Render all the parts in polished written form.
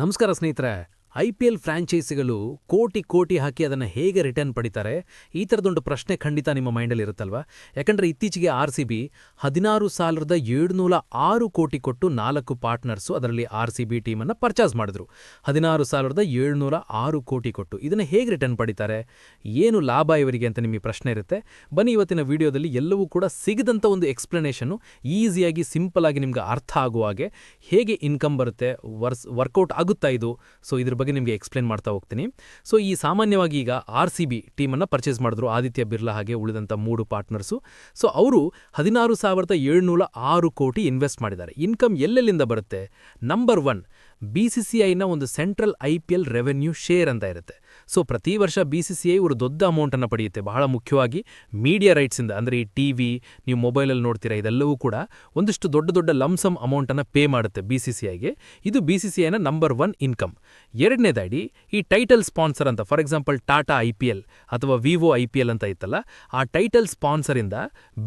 ನಮಸ್ಕಾರ ಸ್ನೇಹಿತರೆ. IPL ಫ್ರಾಂಚೈಸಿಗಳು ಕೋಟಿ ಹಾಕಿ ಅದನ್ನು ಹೇಗೆ ರಿಟರ್ನ್ ಪಡಿತಾರೆ, ಈ ಥರದೊಂದು ಪ್ರಶ್ನೆ ಖಂಡಿತ ನಿಮ್ಮ ಮೈಂಡಲ್ಲಿ ಇರುತ್ತಲ್ವಾ? ಯಾಕಂದರೆ ಇತ್ತೀಚೆಗೆ RCB 16,706 ಕೋಟಿ ಕೊಟ್ಟು 4 ಪಾರ್ಟ್ನರ್ಸು ಅದರಲ್ಲಿ RCB ಟೀಮನ್ನು ಪರ್ಚೇಸ್ ಮಾಡಿದ್ರು. 16,706 ಕೋಟಿ ಕೊಟ್ಟು ಇದನ್ನು ಹೇಗೆ ರಿಟರ್ನ್ ಪಡಿತಾರೆ, ಏನು ಲಾಭ ಇವರಿಗೆ ಅಂತ ನಿಮಗೆ ಪ್ರಶ್ನೆ ಇರುತ್ತೆ. ಬನ್ನಿ ಇವತ್ತಿನ ವಿಡಿಯೋದಲ್ಲಿ ಎಲ್ಲವೂ ಕೂಡ ಸಿಗದಂಥ ಒಂದು ಎಕ್ಸ್ಪ್ಲನೇಷನ್ನು ಈಸಿಯಾಗಿ ಸಿಂಪಲ್ ಆಗಿ ನಿಮ್ಗೆ ಅರ್ಥ ಆಗುವ ಹಾಗೆ ಹೇಗೆ ಇನ್ಕಮ್ ಬರುತ್ತೆ, ವರ್ಕೌಟ್ ಆಗುತ್ತಾ ಇದು, ಸೊ ಇದ್ರ ಬಗ್ಗೆ ನಿಮಗೆ ಎಕ್ಸ್ಪ್ಲೇನ್ ಮಾಡ್ತಾ ಹೋಗ್ತೀನಿ. ಸೊ ಈ ಸಾಮಾನ್ಯವಾಗಿ ಈಗ RCB ಟೀಮನ್ನು ಪರ್ಚೇಸ್ ಮಾಡಿದ್ರು, ಆದಿತ್ಯ ಬಿರ್ಲಾ ಹಾಗೆ ಉಳಿದಂಥ 3 ಪಾರ್ಟ್ನರ್ಸು. ಸೊ ಅವರು 16,706 ಕೋಟಿ ಇನ್ವೆಸ್ಟ್ ಮಾಡಿದ್ದಾರೆ. ಇನ್ಕಮ್ ಎಲ್ಲೆಲ್ಲಿಂದ ಬರುತ್ತೆ? ನಂಬರ್ 1, BCCIನ ಒಂದು ಸೆಂಟ್ರಲ್ IPL ರೆವೆನ್ಯೂ ಶೇರ್ ಅಂತ ಇರುತ್ತೆ. ಸೊ ಪ್ರತಿ ವರ್ಷ BCCI ಒಂದು ದೊಡ್ಡ ಅಮೌಂಟನ್ನು ಪಡೆಯುತ್ತೆ. ಬಹಳ ಮುಖ್ಯವಾಗಿ ಮೀಡಿಯಾ ರೈಟ್ಸಿಂದ, ಅಂದರೆ ಈ TV ನೀವು ಮೊಬೈಲಲ್ಲಿ ನೋಡ್ತೀರಾ, ಇದೆಲ್ಲವೂ ಕೂಡ ಒಂದಿಷ್ಟು ದೊಡ್ಡ ಲಮ್ಸಮ್ ಅಮೌಂಟನ್ನು ಪೇ ಮಾಡುತ್ತೆ BCCIಗೆ. ಇದು BCCIನ ನಂಬರ್ 1 ಇನ್ಕಮ್. ಎರಡನೇದಾಗಿ ಈ ಟೈಟಲ್ ಸ್ಪಾನ್ಸರ್ ಅಂತ, ಫಾರ್ ಎಕ್ಸಾಂಪಲ್ ಟಾಟಾ IPL ಅಥವಾ ವಿವೋ IPL ಅಂತ ಇತ್ತಲ್ಲ, ಆ ಟೈಟಲ್ ಸ್ಪಾನ್ಸರಿಂದ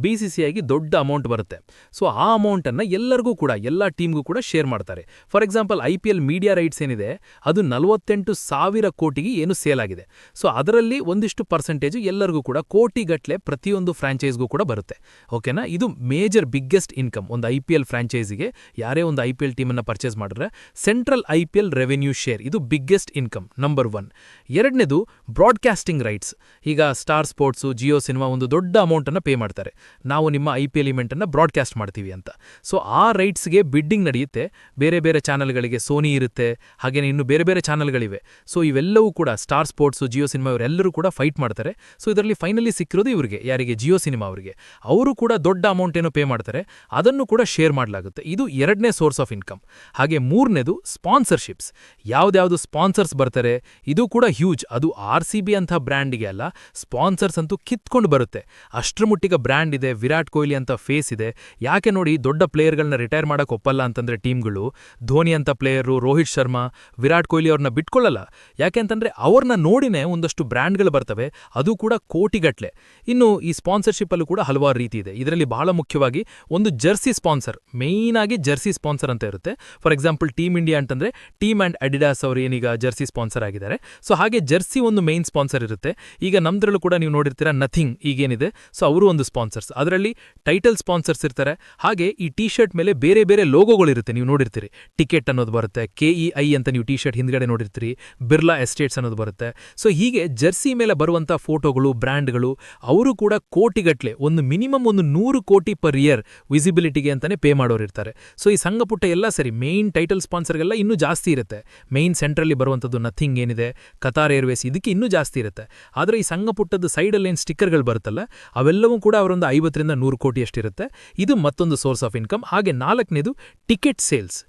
BCCIಗೆ ದೊಡ್ಡ ಅಮೌಂಟ್ ಬರುತ್ತೆ. ಸೊ ಆ ಅಮೌಂಟನ್ನು ಎಲ್ಲರಿಗೂ ಕೂಡ, ಎಲ್ಲ ಟೀಮ್ಗೂ ಕೂಡ ಶೇರ್ ಮಾಡ್ತಾರೆ. For example IPL media rights ಏನಿದೆ ಅದು 48,000 ಕೋಟಿಗೆ ಏನು ಸೇಲ್ ಆಗಿದೆ. ಸೊ ಅದರಲ್ಲಿ ಒಂದಿಷ್ಟು ಪರ್ಸೆಂಟೇಜು ಎಲ್ಲರಿಗೂ ಕೂಡ ಕೋಟಿಗಟ್ಟಲೆ ಪ್ರತಿಯೊಂದು ಫ್ರಾಂಚೈಸ್ಗೂ ಕೂಡ ಬರುತ್ತೆ. ಓಕೆನಾ? ಇದು ಮೇಜರ್ ಬಿಗ್ಗೆಸ್ಟ್ ಇನ್ಕಮ್ ಒಂದು IPL ಫ್ರಾಂಚೈಸಿಗೆ. ಯಾರೇ ಒಂದು IPL ಟೀಮನ್ನು ಪರ್ಚೇಸ್ ಮಾಡಿದ್ರೆ ಸೆಂಟ್ರಲ್ IPL ರೆವೆನ್ಯೂ ಶೇರ್ ಇದು ಬಿಗ್ಗೆಸ್ಟ್ ಇನ್ಕಮ್ ನಂಬರ್ 1. ಎರಡನೇದು ಬ್ರಾಡ್ಕಾಸ್ಟಿಂಗ್ ರೈಟ್ಸ್. ಈಗ ಸ್ಟಾರ್ ಸ್ಪೋರ್ಟ್ಸು, ಜಿಯೋ ಸಿನಿಮಾ ಒಂದು ದೊಡ್ಡ ಅಮೌಂಟನ್ನು ಪೇ ಮಾಡ್ತಾರೆ, ನಾವು ನಿಮ್ಮ IPL ಇವೆಂಟನ್ನು ಬ್ರಾಡ್ಕಾಸ್ಟ್ ಮಾಡ್ತೀವಿ ಅಂತ. ಸೊ ಆ ರೈಟ್ಸ್ಗೆ ಬಿಡ್ಡಿಂಗ್ ನಡೆಯುತ್ತೆ. ಬೇರೆ ಚಾನಲ್ಗಳಿಗೆ ಸೋನಿ ಇರುತ್ತೆ, ಹಾಗೇನೆ ಇನ್ನು ಬೇರೆ ಚಾನಲ್ಗಳಿವೆ. ಸೊ ಇವೆಲ್ಲವೂ ಕೂಡ ಸ್ಟಾರ್ ಸ್ಪೋರ್ಟ್ಸು, ಜಿಯೋ ಸಿನಿಮಾ ಇವರೆಲ್ಲರೂ ಕೂಡ ಫೈಟ್ ಮಾಡ್ತಾರೆ. ಸೊ ಇದರಲ್ಲಿ ಫೈನಲಿ ಸಿಕ್ಕಿರೋದು ಇವರಿಗೆ, ಯಾರಿಗೆ? ಜಿಯೋ ಸಿನಿಮಾ ಅವರಿಗೆ. ಅವರು ಕೂಡ ದೊಡ್ಡ ಅಮೌಂಟ್ ಏನೋ ಪೇ ಮಾಡ್ತಾರೆ, ಅದನ್ನು ಕೂಡ ಶೇರ್ ಮಾಡಲಾಗುತ್ತೆ. ಇದು ಎರಡನೇ ಸೋರ್ಸ್ ಆಫ್ ಇನ್ಕಮ್. ಹಾಗೆ ಮೂರನೇದು ಸ್ಪಾನ್ಸರ್ಶಿಪ್ಸ್. ಯಾವ್ದು ಸ್ಪಾನ್ಸರ್ಸ್ ಬರ್ತಾರೆ, ಇದು ಕೂಡ ಹ್ಯೂಜ್. ಅದು RCB ಅಂತ ಬ್ರ್ಯಾಂಡಿಗೆ ಅಲ್ಲ, ಸ್ಪಾನ್ಸರ್ಸ್ ಅಂತೂ ಕಿತ್ಕೊಂಡು ಬರುತ್ತೆ. ಅಷ್ಟರ ಮುಟ್ಟಿಗೆ ಬ್ರ್ಯಾಂಡ್ ಇದೆ. ವಿರಾಟ್ ಕೊಹ್ಲಿ ಅಂತ ಫೇಸ್ ಇದೆ. ಯಾಕೆ ನೋಡಿ, ದೊಡ್ಡ ಪ್ಲೇಯರ್ಗಳನ್ನ ರಿಟೈರ್ ಮಾಡಕ್ಕೆ ಒಪ್ಪಲ್ಲ ಅಂತಂದ್ರೆ ಟೀಮ್ಗಳು, ಧೋನಿ ಅಂತ ಪ್ಲೇಯರು, ರೋಹಿತ್ ಶರ್ಮಾ, ವಿರಾಟ್ ಕೊಹ್ಲಿ ಅವ್ರನ್ನ ಬಿಟ್ಕೊಳ್ಳಲ್ಲ. ಯಾಕೆಂತಂದ್ರೆ ಅವ್ರನ್ನ ನೋಡಿನೇ ಒಂದಷ್ಟು ಬ್ರ್ಯಾಂಡ್ಗಳು ಬರ್ತವೆ, ಅದು ಕೂಡ ಕೋಟಿಗಟ್ಲೆ. ಇನ್ನು ಈ ಸ್ಪಾನ್ಸರ್ಶಿಪ್ ಅಲ್ಲೂ ಕೂಡ ಹಲವಾರು ರೀತಿ ಇದೆ. ಇದರಲ್ಲಿ ಬಹಳ ಮುಖ್ಯವಾಗಿ ಒಂದು ಜರ್ಸಿ ಸ್ಪಾನ್ಸರ್, ಮೇಯ್ನ್ ಆಗಿ ಜರ್ಸಿ ಸ್ಪಾನ್ಸರ್ ಅಂತ ಇರುತ್ತೆ. ಫಾರ್ ಎಕ್ಸಾಂಪಲ್ ಟೀಮ್ ಇಂಡಿಯಾ ಅಂತಂದ್ರೆ ಟೀಮ್ ಅಂಡ್ ಅಡಿಡಾಸ್ ಅವರು ಏನೀಗ ಜರ್ಸಿ ಸ್ಪಾನ್ಸರ್ ಆಗಿದ್ದಾರೆ. ಸೊ ಹಾಗೆ ಜರ್ಸಿ ಒಂದು ಮೇನ್ ಸ್ಪಾನ್ಸರ್ ಇರುತ್ತೆ. ಈಗ ನಮ್ದ್ರಲ್ಲೂ ಕೂಡ ನೀವು ನೋಡಿರ್ತೀರಾ, ನಥಿಂಗ್ ಈಗೇನಿದೆ, ಸೊ ಅವರು ಒಂದು ಸ್ಪಾನ್ಸರ್ಸ್. ಅದರಲ್ಲಿ ಟೈಟಲ್ ಸ್ಪಾನ್ಸರ್ಸ್ ಇರ್ತಾರೆ. ಹಾಗೆ ಈ ಟಿ ಶರ್ಟ್ ಮೇಲೆ ಬೇರೆ ಲೋಗೋಗಳಿರುತ್ತೆ, ನೀವು ನೋಡಿರ್ತೀರಿ. ಟಿಕೆಟ್ ಅನ್ನೋದು ಬರುತ್ತೆ, KEI ಅಂತ ನೀವು ಟಿ ಶರ್ಟ್ ಹಿಂದ್ಗಡೆ ನೋಡಿರ್ತೀರಿ, ಬಿರ್ಲಾ ಎಸ್ಟೇಟ್ಸ್ ಅನ್ನೋದು ಬರುತ್ತೆ. ಸೊ ಹೀಗೆ ಜರ್ಸಿ ಮೇಲೆ ಬರುವಂಥ ಫೋಟೋಗಳು, ಬ್ರ್ಯಾಂಡ್ಗಳು, ಅವರು ಕೂಡ ಕೋಟಿಗಟ್ಲೆ, ಒಂದು ಮಿನಿಮಮ್ 100 ಕೋಟಿ ಪರ್ ಇಯರ್ ವಿಸಿಬಿಲಿಟಿಗೆ ಅಂತಾನೆ ಪೇ ಮಾಡೋರು ಇರ್ತಾರೆ. ಸೊ ಈ ಸಣ್ಣ ಪುಟ್ಟ ಎಲ್ಲ ಸರಿ, ಮೇಯ್ನ್ ಟೈಟಲ್ ಸ್ಪಾನ್ಸರ್ಗೆಲ್ಲ ಇನ್ನೂ ಜಾಸ್ತಿ ಇರುತ್ತೆ. ಮೇಯ್ನ್ ಸೆಂಟ್ರಲ್ಲಿ ಬರುವಂಥದ್ದು ನಥಿಂಗ್ ಏನಿದೆ, ಕತಾರ್ ಏರ್ವೇಸ್, ಇದಕ್ಕೆ ಇನ್ನೂ ಜಾಸ್ತಿ ಇರುತ್ತೆ. ಆದರೆ ಈ ಸಣ್ಣ ಪುಟ್ಟದ್ದು ಸೈಡಲ್ಲಿ ಏನು ಸ್ಟಿಕ್ಕರ್ಗಳು ಬರುತ್ತಲ್ಲ, ಅವೆಲ್ಲವೂ ಕೂಡ ಅವರೊಂದು 50-100 ಕೋಟಿ ಅಷ್ಟಿರುತ್ತೆ. ಇದು ಮತ್ತೊಂದು ಸೋರ್ಸ್ ಆಫ್ ಇನ್ಕಮ್. ಹಾಗೆ ನಾಲ್ಕನೇದು ಟಿಕೆಟ್ ಸೇಲ್ಸ್.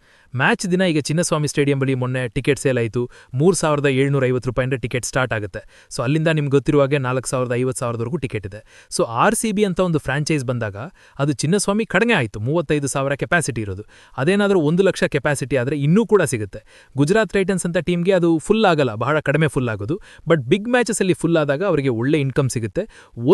ಮ್ಯಾಚ್ ದಿನ ಈಗ ಚಿನ್ನಸ್ವಾಮಿ ಸ್ಟೇಡಿಯಂ ಬಳಿ ಮೊನ್ನೆ ಟಿಕೆಟ್ ಸೇಲ್ ಆಯಿತು. 3,750 ರೂಪಾಯಿಂದ ಟಿಕೆಟ್ ಸ್ಟಾರ್ಟ್ ಆಗುತ್ತೆ. ಸೊ ಅಲ್ಲಿಂದ ನಿಮ್ಗೆ ಗೊತ್ತಿರುವಾಗೆ 4,000-50,000ವರೆಗೂ ಟಿಕೆಟ್ ಇದೆ. ಸೊ RCB ಅಂತ ಒಂದು ಫ್ರಾಂಚೈಸ್ ಬಂದಾಗ ಅದು ಚಿನ್ನಸ್ವಾಮಿ ಕಡಿಮೆ ಆಯಿತು, 35,000 ಕೆಪಾಸಿಟಿ ಇರೋದು. ಅದೇನಾದರೂ 1 ಲಕ್ಷ ಕೆಪಾಸಿಟಿ ಆದರೆ ಇನ್ನೂ ಕೂಡ ಸಿಗುತ್ತೆ. ಗುಜರಾತ್ ಟೈಟನ್ಸ್ ಅಂತ ಟೀಮ್ಗೆ ಅದು ಫುಲ್ ಆಗಲ್ಲ, ಬಹಳ ಕಡಿಮೆ ಫುಲ್ ಆಗೋದು. ಬಟ್ ಬಿಗ್ ಮ್ಯಾಚಸಲ್ಲಿ ಫುಲ್ ಆದಾಗ ಅವರಿಗೆ ಒಳ್ಳೆ ಇನ್ಕಮ್ ಸಿಗುತ್ತೆ.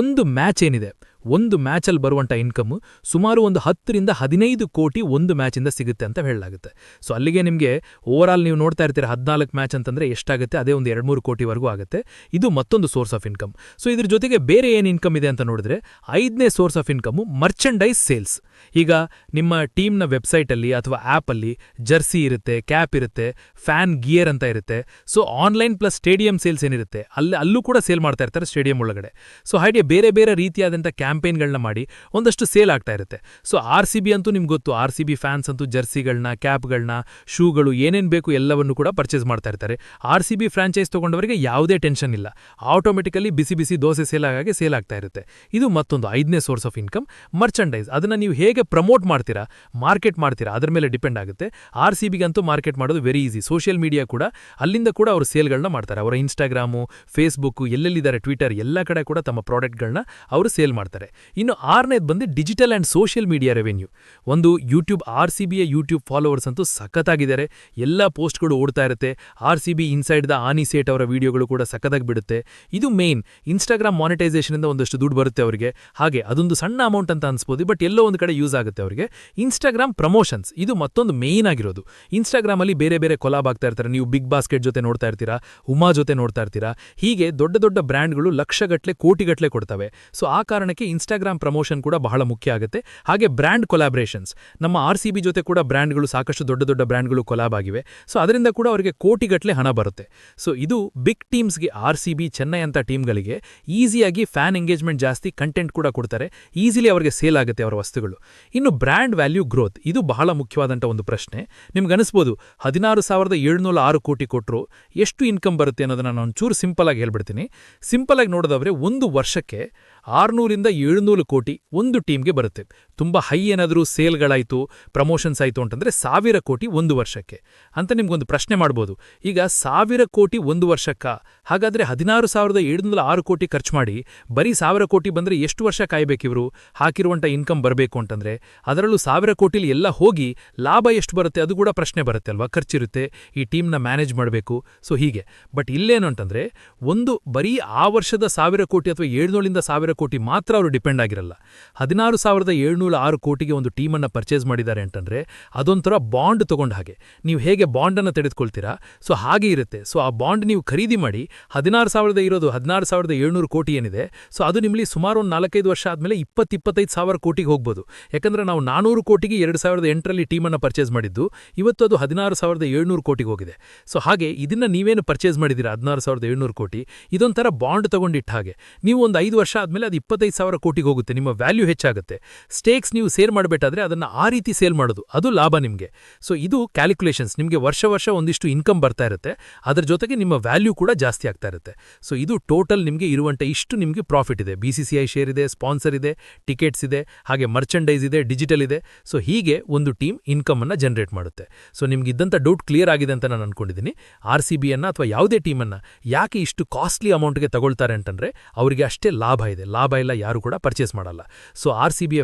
ಒಂದು ಮ್ಯಾಚ್ ಏನಿದೆ, ಒಂದು ಮ್ಯಾಚಲ್ಲಿ ಬರುವಂಥ ಇನ್ಕಮ್ಮು ಸುಮಾರು ಒಂದು 10-15 ಕೋಟಿ ಒಂದು ಮ್ಯಾಚಿಂದ ಸಿಗುತ್ತೆ ಅಂತ ಹೇಳಲಾಗುತ್ತೆ. ಸೊ ಅಲ್ಲಿಗೆ ನಿಮಗೆ ಓವರಾಲ್ ನೀವು ನೋಡ್ತಾ ಇರ್ತೀರ, 14 ಮ್ಯಾಚ್ ಅಂತಂದರೆ ಎಷ್ಟಾಗುತ್ತೆ, ಅದೇ ಒಂದು 2-3 ಕೋಟಿವರೆಗೂ ಆಗುತ್ತೆ. ಇದು ಮತ್ತೊಂದು ಸೋರ್ಸ್ ಆಫ್ ಇನ್ಕಮ್. ಸೊ ಇದ್ರ ಜೊತೆಗೆ ಬೇರೆ ಏನು ಇನ್ಕಮ್ ಇದೆ ಅಂತ ನೋಡಿದ್ರೆ, 5ನೇ source of income merchandise sales. ಈಗ ನಿಮ್ಮ ಟೀಮ್ನ ವೆಬ್ಸೈಟಲ್ಲಿ ಅಥವಾ ಆ್ಯಪಲ್ಲಿ ಜರ್ಸಿ ಇರುತ್ತೆ, ಕ್ಯಾಪ್ ಇರುತ್ತೆ, ಫ್ಯಾನ್ ಗಿಯರ್ ಅಂತ ಇರುತ್ತೆ. So online plus stadium sales ಏನಿರುತ್ತೆ, ಅಲ್ಲೂ ಕೂಡ ಸೇಲ್ ಮಾಡ್ತಾ ಇರ್ತಾರೆ ಸ್ಟೇಡಿಯಂ ಒಳಗಡೆ. ಸೊ ಹಾಗೆ ಬೇರೆ ರೀತಿಯಾದಂಥ ಕ್ಯಾಂಪೇನ್ಗಳನ್ನ ಮಾಡಿ ಒಂದಷ್ಟು ಸೇಲ್ ಆಗ್ತಾ ಇರುತ್ತೆ. ಸೊ RCB ಅಂತೂ ನಿಮ್ಗೆ ಗೊತ್ತು, RCB ಫ್ಯಾನ್ಸ್ ಅಂತೂ ಜರ್ಸಿಗಳನ್ನ, ಕ್ಯಾಪ್ಗಳನ್ನ, ಶೂಗಳು, ಏನೇನು ಬೇಕು ಎಲ್ಲವನ್ನು ಕೂಡ ಪರ್ಚೇಸ್ ಮಾಡ್ತಾ ಇರ್ತಾರೆ. RCB ಫ್ರಾಂಚೈಸ್ ತೊಗೊಂಡವರಿಗೆ ಯಾವುದೇ ಟೆನ್ಷನ್ ಇಲ್ಲ, ಆಟೋಮೆಟಿಕಲಿ ಬಿಸಿ ದೋಸೆ ಸೇಲ್ ಆಗಾಗೆ ಸೇಲ್ ಆಗ್ತಾ ಇರುತ್ತೆ. ಇದು ಮತ್ತೊಂದು 5ನೇ ಸೋರ್ಸ್ ಆಫ್ ಇನ್ಕಮ್. ಮರ್ಚೆಂಡೈಸ್, ಅದನ್ನು ನೀವು ಹೇಗೆ ಪ್ರಮೋಟ್ ಮಾಡ್ತೀರಾ, ಮಾರ್ಕೆಟ್ ಮಾಡ್ತೀರಾ, ಅದರ ಮೇಲೆ ಡಿಪೆಂಡ್ ಆಗುತ್ತೆ. RCBಗಂತೂ ಮಾರ್ಕೆಟ್ ಮಾಡೋದು ವೆರಿ ಈಸಿ. ಸೋಷಿಯಲ್ ಮೀಡಿಯಾ ಕೂಡ, ಅಲ್ಲಿಂದ ಕೂಡ ಅವರು ಸೇಲ್ಗಳನ್ನ ಮಾಡ್ತಾರೆ. ಅವರ ಇನ್ಸ್ಟಾಗ್ರಾಮು, ಫೇಸ್ಬುಕ್ಕು, ಎಲ್ಲೆಲ್ಲಿದ್ದಾರೆ, ಟ್ವಿಟರ್, ಎಲ್ಲ ಕಡೆ ಕೂಡ ತಮ್ಮ ಪ್ರಾಡಕ್ಟ್ಗಳನ್ನ ಅವರು ಸೇಲ್ ಮಾಡ್ತಾರೆ. ಮಾಡ್ತಾರೆ. ಇನ್ನು 6ನೇದು ಬಂದು digital and social media revenue. ಒಂದು ಯೂಟ್ಯೂಬ್ RCBಯ ಯೂಟ್ಯೂಬ್ ಫಾಲೋವರ್ಸ್ ಅಂತೂ ಸಖತ್ತಾಗಿದ್ದಾರೆ. ಎಲ್ಲ ಪೋಸ್ಟ್ಗಳು ಓಡ್ತಾ ಇರುತ್ತೆ. RCB ಇನ್ಸೈಡ್ ದ ಆನಿ ಸೇಟ್ ಅವರ ವಿಡಿಯೋಗಳು ಕೂಡ ಸಖತ್ತಾಗಿ ಬಿಡುತ್ತೆ. ಇದು ಮೇನ್. ಇನ್ಸ್ಟಾಗ್ರಾಮ್ ಮಾನಿಟೈಸೇಷನಿಂದ ಒಂದಷ್ಟು ದುಡ್ಡು ಬರುತ್ತೆ ಅವರಿಗೆ. ಹಾಗೆ ಅದೊಂದು ಸಣ್ಣ ಅಮೌಂಟ್ ಅಂತ ಅನ್ಸ್ಬೋದು, ಬಟ್ ಎಲ್ಲೋ ಒಂದು ಕಡೆ ಯೂಸ್ ಆಗುತ್ತೆ ಅವರಿಗೆ. ಇನ್ಸ್ಟಾಗ್ರಾಮ್ ಪ್ರಮೋಷನ್ಸ್ ಇದು ಮತ್ತೊಂದು ಮೇನ್ ಆಗಿರೋದು. ಇನ್ಸ್ಟಾಗ್ರಾಮಲ್ಲಿ ಬೇರೆ ಬೇರೆ ಕೊಲಾಬ್ ಆಗ್ತಾ ಇರ್ತಾರೆ. ನೀವು ಬಿಗ್ ಬಾಸ್ಕೆಟ್ ಜೊತೆ ನೋಡ್ತಾ ಇರ್ತೀರಾ, ಉಮಾ ಜೊತೆ ನೋಡ್ತಾ ಇರ್ತೀರಾ. ಹೀಗೆ ದೊಡ್ಡ ದೊಡ್ಡ ಬ್ರ್ಯಾಂಡ್ಗಳು ಲಕ್ಷಗಟ್ಟಲೆ ಕೋಟಿಗಟ್ಟಲೆ ಕೊಡ್ತವೆ. ಸೊ ಆ ಕಾರಣಕ್ಕೆ ಇನ್ಸ್ಟಾಗ್ರಾಮ್ ಪ್ರಮೋಷನ್ ಕೂಡ ಬಹಳ ಮುಖ್ಯ ಆಗುತ್ತೆ. ಹಾಗೆ ಬ್ರ್ಯಾಂಡ್ ಕೊಲಾಬ್ರೇಷನ್ಸ್, ನಮ್ಮ RCB ಜೊತೆ ಕೂಡ ಬ್ರ್ಯಾಂಡ್ಗಳು ಸಾಕಷ್ಟು ದೊಡ್ಡ ದೊಡ್ಡ ಬ್ರ್ಯಾಂಡ್ಗಳು ಕೊಲಾಬ್ ಆಗಿವೆ. ಸೊ ಅದರಿಂದ ಕೂಡ ಅವರಿಗೆ ಕೋಟಿಗಟ್ಟಲೆ ಹಣ ಬರುತ್ತೆ. ಸೊ ಇದು ಬಿಗ್ ಟೀಮ್ಸ್ಗೆ, RCB, ಚೆನ್ನೈ ಅಂತ ಟೀಮ್ಗಳಿಗೆ ಈಸಿಯಾಗಿ ಫ್ಯಾನ್ ಎಂಗೇಜ್ಮೆಂಟ್ ಜಾಸ್ತಿ, ಕಂಟೆಂಟ್ ಕೂಡ ಕೊಡ್ತಾರೆ. ಈಸಿಲಿ ಅವರಿಗೆ ಸೇಲ್ ಆಗುತ್ತೆ ಅವರ ವಸ್ತುಗಳು. ಇನ್ನು ಬ್ರ್ಯಾಂಡ್ ವ್ಯಾಲ್ಯೂ ಗ್ರೋತ್, ಇದು ಬಹಳ ಮುಖ್ಯವಾದಂಥ ಒಂದು ಪ್ರಶ್ನೆ. ನಿಮ್ಗೆ ಅನಿಸ್ಬೋದು 16,706 ಕೋಟಿ ಕೊಟ್ಟರು ಎಷ್ಟು ಇನ್ಕಮ್ ಬರುತ್ತೆ ಅನ್ನೋದನ್ನ ನಾನು ಒಂಚೂರು ಸಿಂಪಲ್ ಆಗಿ ಹೇಳ್ಬಿಡ್ತೀನಿ. ಸಿಂಪಲ್ ಆಗಿ ನೋಡೋದಾದ್ರೆ ಒಂದು ವರ್ಷಕ್ಕೆ 600ರಿಂದ 700 ಕೋಟಿ ಒಂದು ಟೀಮ್ಗೆ ಬರುತ್ತೆ. ತುಂಬ ಹೈ ಏನಾದರೂ ಸೇಲ್ಗಳಾಯಿತು, ಪ್ರಮೋಷನ್ಸ್ ಆಯಿತು ಅಂತಂದರೆ 1000 ಕೋಟಿ ಒಂದು ವರ್ಷಕ್ಕೆ ಅಂತ ನಿಮ್ಗೊಂದು ಪ್ರಶ್ನೆ ಮಾಡ್ಬೋದು. ಈಗ 1000 ಕೋಟಿ ಒಂದು ವರ್ಷಕ್ಕ, ಹಾಗಾದರೆ 16,706 ಕೋಟಿ ಖರ್ಚು ಮಾಡಿ ಬರೀ 1000 ಕೋಟಿ ಬಂದರೆ ಎಷ್ಟು ವರ್ಷ ಕಾಯಬೇಕಿವರು ಹಾಕಿರುವಂಥ ಇನ್ಕಮ್ ಬರಬೇಕು ಅಂತಂದರೆ? ಅದರಲ್ಲೂ 1000 ಕೋಟಿಲಿ ಎಲ್ಲ ಹೋಗಿ ಲಾಭ ಎಷ್ಟು ಬರುತ್ತೆ ಅದು ಕೂಡ ಪ್ರಶ್ನೆ ಬರುತ್ತೆ ಅಲ್ವಾ. ಖರ್ಚಿರುತ್ತೆ, ಈ ಟೀಮ್ನ ಮ್ಯಾನೇಜ್ ಮಾಡಬೇಕು. ಸೊ ಹೀಗೆ. ಬಟ್ ಇಲ್ಲೇನು ಅಂತಂದರೆ ಒಂದು ಬರೀ ಆ ವರ್ಷದ 1000 ಕೋಟಿ ಅಥವಾ 700ರಿಂದ 1000 ಕೋಟಿ ಮಾತ್ರ ಅವರು ಡಿಪೆಂಡ್ ಆಗಿರಲ್ಲ. 16,706 ಕೋಟಿಗೆ ಒಂದು ಟೀಮನ್ನು ಪರ್ಚೇಸ್ ಮಾಡಿದ್ದಾರೆ ಅಂತಂದರೆ ಅದೊಂಥರ ಬಾಂಡ್ ತಗೊಂಡ ಹಾಗೆ. ನೀವು ಹೇಗೆ ಬಾಂಡನ್ನು ತೆಗೆದುಕೊಳ್ತೀರಾ, ಸೊ ಹಾಗೆ ಇರುತ್ತೆ. ಸೊ ಆ ಬಾಂಡ್ ನೀವು ಖರೀದಿ ಮಾಡಿ 16,000 ಇರೋದು 16,700 ಕೋಟಿ ಏನಿದೆ, ಸೊ ಅದು ನಿಮ್ಮಲ್ಲಿ ಸುಮಾರು ಒಂದು 4-5 ವರ್ಷ ಆದಮೇಲೆ 20-25,000 ಕೋಟಿಗೆ ಹೋಗ್ಬೋದು. ಯಾಕಂದರೆ ನಾವು 400 ಕೋಟಿಗೆ 2008ರಲ್ಲಿ ಟೀಮನ್ನು ಪರ್ಚೇಸ್ ಮಾಡಿದ್ದು, ಇವತ್ತು ಅದು 16,700 ಕೋಟಿಗೆ ಹೋಗಿದೆ. ಸೊ ಹಾಗೆ ಇದನ್ನು ನೀವೇನು ಪರ್ಚೇಸ್ ಮಾಡಿದ್ದೀರಾ 16,700 ಕೋಟಿ, ಇದೊಂಥರ ಬಾಂಡ್ ತಗೊಂಡಿಟ್ಟ ಹಾಗೆ. ನೀವು ಒಂದು 5 ವರ್ಷ ಆದಮೇಲೆ ಅದು 25,000 ಕೋಟಿಗೆ ಹೋಗುತ್ತೆ, ನಿಮ್ಮ ವ್ಯಾಲ್ಯೂ ಹೆಚ್ಚಾಗುತ್ತೆ. ಸ್ಟೇಕ್ಸ್ ನೀವು ಸೇಲ್ ಮಾಡಬೇಕಾದ್ರೆ ಅದನ್ನು ಆ ರೀತಿ ಸೇಲ್ ಮಾಡೋದು, ಅದು ಲಾಭ ನಿಮಗೆ. ಸೊ ಇದು ಕ್ಯಾಲ್ಕುಲೇಷನ್ಸ್. ನಿಮಗೆ ವರ್ಷ ಒಂದಿಷ್ಟು ಇನ್ಕಮ್ ಬರ್ತಾ ಇರುತ್ತೆ, ಅದರ ಜೊತೆಗೆ ನಿಮ್ಮ ವ್ಯಾಲ್ಯೂ ಕೂಡ ಜಾಸ್ತಿ ಆಗ್ತಾ ಇರುತ್ತೆ. ಸೊ ಇದು ಟೋಟಲ್ ನಿಮಗೆ ಇರುವಂಥ ಇಷ್ಟು ನಿಮಗೆ ಪ್ರಾಫಿಟ್ ಇದೆ. BCCI ಶೇರ್ ಇದೆ, ಸ್ಪಾನ್ಸರ್ ಇದೆ, ಟಿಕೆಟ್ಸ್ ಇದೆ, ಹಾಗೆ ಮರ್ಚೆಂಡೈಸ್ ಇದೆ, ಡಿಜಿಟಲ್ ಇದೆ. ಸೊ ಹೀಗೆ ಒಂದು ಟೀಮ್ ಇನ್ಕಮನ್ನು ಜನರೇಟ್ ಮಾಡುತ್ತೆ. ಸೊ ನಿಮ್ಗೆ ಇದ್ದಂಥ ಡೌಟ್ ಕ್ಲಿಯರ್ ಆಗಿದೆ ಅಂತ ನಾನು ಅನ್ಕೊಂಡಿದ್ದೀನಿ. RCBಯನ್ನು ಅಥವಾ ಯಾವುದೇ ಟೀಮನ್ನು ಯಾಕೆ ಇಷ್ಟು ಕಾಸ್ಟ್ಲಿ ಅಮೌಂಟ್ಗೆ ತಗೊಳ್ತಾರೆ ಅಂತಂದರೆ ಅವರಿಗೆ ಅಷ್ಟೇ ಲಾಭ ಇದೆ. ಲಾಭ ಇಲ್ಲ ಯಾರು ಕೂಡ ಪರ್ಚೇಸ್ ಮಾಡಲ್ಲ. ಸೊ RCBಯ